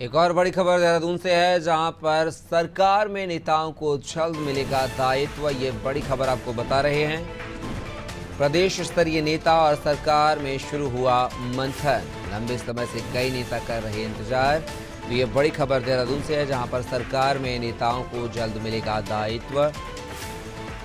एक और बड़ी खबर देहरादून से है, जहां पर सरकार में नेताओं को जल्द मिलेगा दायित्व। ये बड़ी खबर आपको बता रहे हैं। प्रदेश स्तरीय नेता और सरकार में शुरू हुआ मंथन। लंबे समय से कई नेता कर रहे इंतजार। तो ये बड़ी खबर देहरादून से है, जहां पर सरकार में नेताओं को जल्द मिलेगा दायित्व।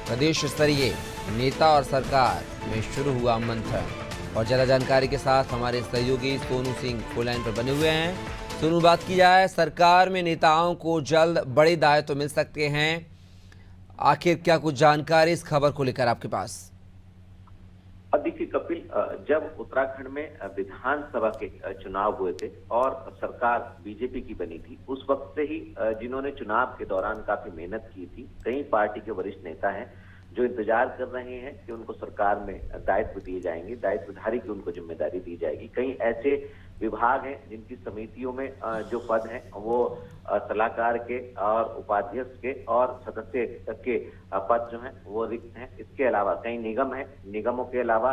प्रदेश स्तरीय नेता और सरकार में शुरू हुआ मंथन। और ज्यादा जानकारी के साथ हमारे सहयोगी सोनू सिंह फोन लाइन पर बने हुए हैं। सोनू, बात की जाए, सरकार में नेताओं को जल्द बड़े दायित्व मिल सकते हैं। आखिर क्या कुछ जानकारी इस खबर को लेकर आपके पास? देखिए कपिल, जब उत्तराखंड में विधानसभा के चुनाव हुए थे और सरकार बीजेपी की बनी थी, उस वक्त से ही जिन्होंने चुनाव के दौरान काफी मेहनत की थी, कई पार्टी के वरिष्ठ नेता हैं जो इंतजार कर रहे हैं कि उनको सरकार में दायित्व दिए जाएंगे, दायित्वधारी की उनको जिम्मेदारी दी जाएगी। कई ऐसे विभाग हैं जिनकी समितियों में जो पद हैं वो सलाहकार के और उपाध्यक्ष के और सदस्य के पद जो हैं वो रिक्त हैं। इसके अलावा कई निगम हैं, निगमों के अलावा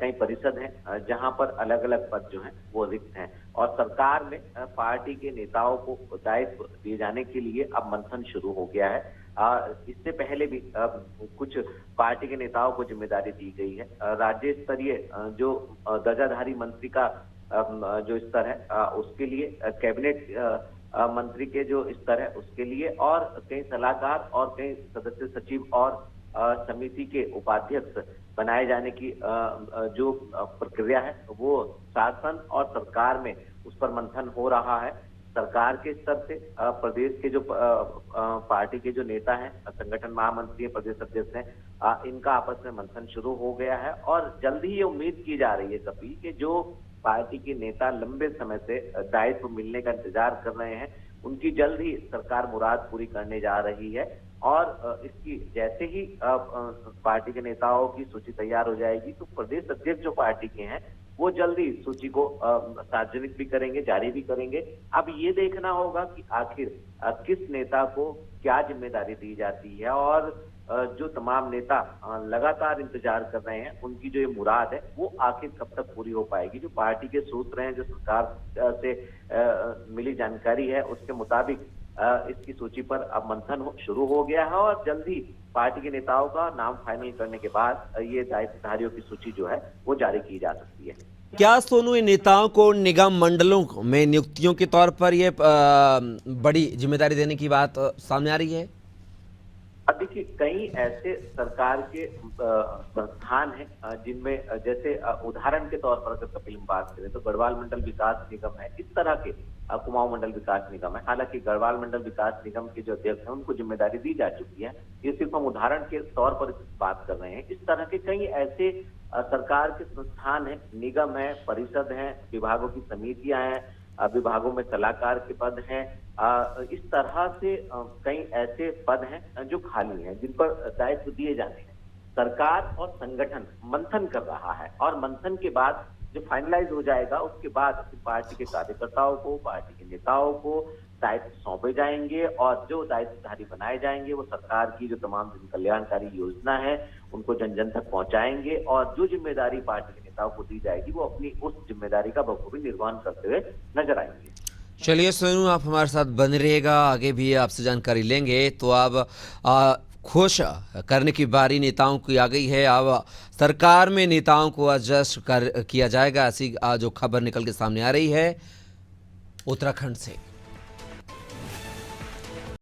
कई परिषद हैं जहां पर अलग अलग पद जो हैं वो रिक्त हैं। और सरकार में पार्टी के नेताओं को दायित्व दिए जाने के लिए अब मंथन शुरू हो गया है। इससे पहले भी कुछ पार्टी के नेताओं को जिम्मेदारी दी गई है। राज्य स्तरीय जो दर्जाधारी मंत्री का जो स्तर है उसके लिए कैबिनेट मंत्री के जो स्तर है उसके लिए, और कई सलाहकार और कई सदस्य सचिव और समिति के उपाध्यक्ष बनाए जाने की जो प्रक्रिया है वो शासन और सरकार में उस पर मंथन हो रहा है। सरकार के स्तर से प्रदेश के जो पार्टी के जो नेता हैं, संगठन महामंत्री हैं, प्रदेश अध्यक्ष हैं, इनका आपस में मंथन शुरू हो गया है। और जल्द ही ये उम्मीद की जा रही है कपिल कि जो पार्टी के नेता लंबे समय से दायित्व मिलने का इंतजार कर रहे हैं, उनकी जल्द ही सरकार मुराद पूरी करने जा रही है। और इसकी जैसे ही पार्टी के नेताओं की सूची तैयार हो जाएगी तो प्रदेश अध्यक्ष जो पार्टी के हैं वो जल्दी सूची को सार्वजनिक भी करेंगे, जारी भी करेंगे। अब ये देखना होगा कि आखिर किस नेता को क्या जिम्मेदारी दी जाती है, और जो तमाम नेता लगातार इंतजार कर रहे हैं उनकी जो ये मुराद है वो आखिर कब तक पूरी हो पाएगी। जो पार्टी के सूत्र हैं, जो सरकार से मिली जानकारी है, उसके मुताबिक इसकी सूची पर अब मंथन शुरू हो गया है और जल्द ही पार्टी के नेताओं का नाम फाइनल करने के बाद ये दायित्वधारियों की सूची जो है वो जारी की जा सकती है। क्या सोनू, इन नेताओं को निगम मंडलों में नियुक्तियों के तौर पर ये बड़ी जिम्मेदारी देने की बात सामने आ रही है? अब देखिए, कई ऐसे सरकार के संस्थान हैं जिनमें जैसे उदाहरण के तौर पर अगर कपिल बात करें तो गढ़वाल मंडल विकास निगम है, इस तरह के कुमाऊं मंडल विकास निगम है। हालांकि गढ़वाल मंडल विकास निगम के जो अध्यक्ष हैं उनको जिम्मेदारी दी जा चुकी है, ये सिर्फ हम उदाहरण के तौर पर बात कर रहे हैं। इस तरह के कई ऐसे सरकार के संस्थान हैं, निगम है, परिषद है, विभागों की समितियां हैं, विभागों में सलाहकार के पद हैं। इस तरह से कई ऐसे पद हैं जो खाली हैं, जिन पर दायित्व दिए जाने हैं। सरकार और संगठन मंथन कर रहा है और मंथन के बाद जो फाइनलाइज हो जाएगा उसके बाद पार्टी के कार्यकर्ताओं को, पार्टी के नेताओं को दायित्व सौंपे जाएंगे और जो दायित्वधारी बनाए जाएंगे वो सरकार की जो तमाम जन कल्याणकारी योजना है उनको जन जन तक पहुंचाएंगे। और जो जिम्मेदारी पार्टी के नेताओं को दी जाएगी वो अपनी उस जिम्मेदारी का बखूबी निर्वहन करते हुए नजर आएंगे। चलिए सोनू, आप हमारे साथ बने रहिएगा, आगे भी आपसे जानकारी लेंगे। तो अब खुश करने की बारी नेताओं की आ गई है। अब सरकार में नेताओं को एडजस्ट किया जाएगा, ऐसी जो खबर निकल के सामने आ रही है उत्तराखंड से।